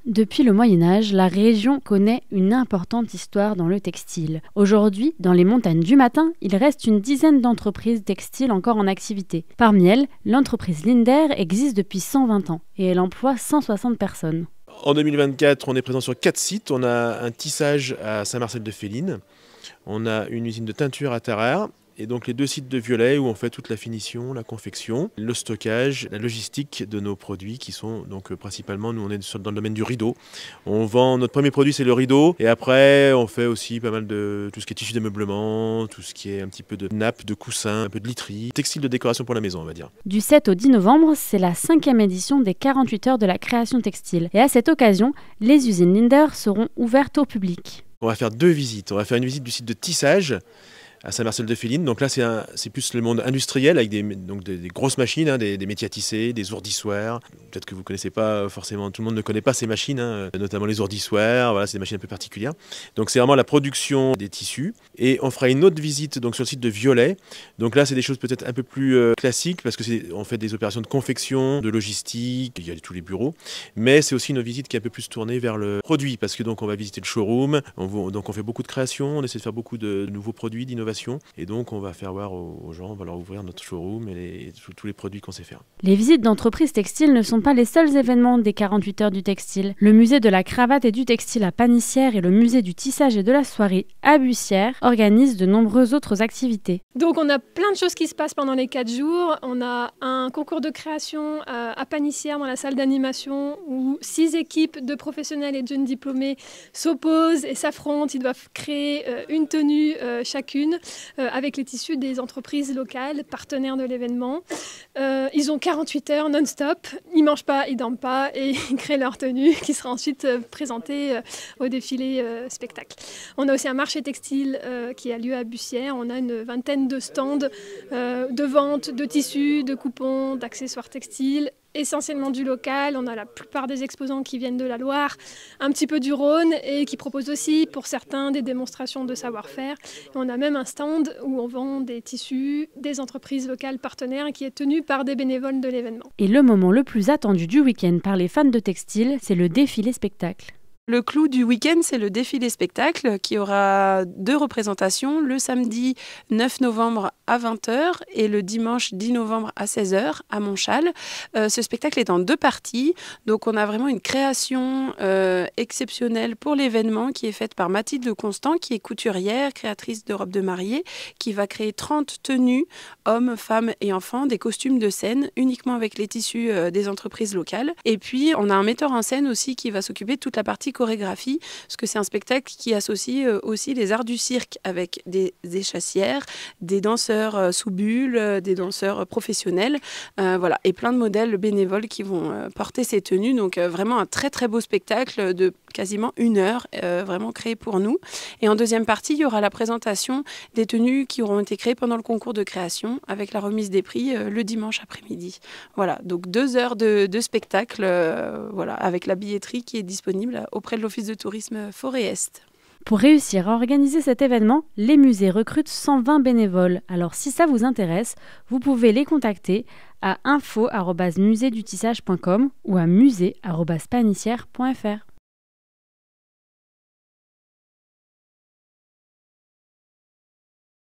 Depuis le Moyen-Âge, la région connaît une importante histoire dans le textile. Aujourd'hui, dans les montagnes du Matin, il reste une dizaine d'entreprises textiles encore en activité. Parmi elles, l'entreprise Linder existe depuis 120 ans et elle emploie 160 personnes. En 2024, on est présent sur 4 sites. On a un tissage à Saint-Marcel-de-Féline, on a une usine de teinture à Tarare, et donc les 2 sites de Viollet où on fait toute la finition, la confection, le stockage, la logistique de nos produits qui sont donc principalement, nous on est dans le domaine du rideau. On vend, notre premier produit c'est le rideau et après on fait aussi pas mal de tout ce qui est tissu d'ameublement, tout ce qui est un petit peu de nappes, de coussins, un peu de literie, textile de décoration pour la maison on va dire. Du 7 au 10 novembre, c'est la 5e édition des 48 heures de la création textile. Et à cette occasion, les usines Linder seront ouvertes au public. On va faire 2 visites. On va faire une visite du site de tissage à Saint-Marcel-de-Féline. Donc là, c'est plus le monde industriel avec des grosses machines, des métiers à tisser, des ourdissoirs. Peut-être que vous ne connaissez pas forcément, tout le monde ne connaît pas ces machines, notamment les ourdissoirs. Voilà, c'est des machines un peu particulières. Donc c'est vraiment la production des tissus. Et on fera une autre visite donc, sur le site de Viollet. Donc là, c'est des choses peut-être un peu plus classiques parce qu'on fait des opérations de confection, de logistique, il y a tous les bureaux. Mais c'est aussi une visite qui est un peu plus tournée vers le produit parce que donc on va visiter le showroom. Donc on fait beaucoup de création, on essaie de faire beaucoup de nouveaux produits, d'innovation. Et donc, on va faire voir aux gens, on va leur ouvrir notre showroom et tous les produits qu'on sait faire. Les visites d'entreprises textiles ne sont pas les seuls événements des 48 heures du textile. Le musée de la cravate et du textile à Panissière et le musée du tissage et de la soierie à Bussière organisent de nombreuses autres activités. Donc, on a plein de choses qui se passent pendant les 4 jours. On a un concours de création à Panissière dans la salle d'animation où 6 équipes de professionnels et de jeunes diplômés s'opposent et s'affrontent. Ils doivent créer une tenue chacune. Avec les tissus des entreprises locales, partenaires de l'événement. Ils ont 48 heures non-stop, ils ne mangent pas, ils ne dorment pas et ils créent leur tenue qui sera ensuite présentée au défilé spectacle. On a aussi un marché textile qui a lieu à Bussière. On a une vingtaine de stands de vente de tissus, de coupons, d'accessoires textiles, essentiellement du local. On a la plupart des exposants qui viennent de la Loire, un petit peu du Rhône et qui proposent aussi pour certains des démonstrations de savoir-faire. Et on a même un stand où on vend des tissus des entreprises locales partenaires qui est tenu par des bénévoles de l'événement. Et le moment le plus attendu du week-end par les fans de textile, c'est le défilé spectacle. Le clou du week-end, c'est le défilé spectacle qui aura 2 représentations, le samedi 9 novembre à 20h et le dimanche 10 novembre à 16h à Montchal. Ce spectacle est en 2 parties, donc on a vraiment une création exceptionnelle pour l'événement qui est faite par Mathilde Constant, qui est couturière, créatrice de robes de mariée, qui va créer 30 tenues, hommes, femmes et enfants, des costumes de scène, uniquement avec les tissus des entreprises locales. Et puis, on a un metteur en scène aussi qui va s'occuper de toute la partie chorégraphie, parce que c'est un spectacle qui associe aussi les arts du cirque avec des échassières, des danseurs sous bulle, des danseurs professionnels, voilà, et plein de modèles bénévoles qui vont porter ces tenues. Donc vraiment un très très beau spectacle de quasiment 1 heure, vraiment créé pour nous. Et en deuxième partie, il y aura la présentation des tenues qui auront été créées pendant le concours de création avec la remise des prix le dimanche après-midi. Voilà, donc 2 heures de spectacle, voilà, avec la billetterie qui est disponible auprès de l'Office de tourisme Forêt-Est. Pour réussir à organiser cet événement, les musées recrutent 120 bénévoles. Alors si ça vous intéresse, vous pouvez les contacter à info@musedutissage.com ou à musée@panissière.fr.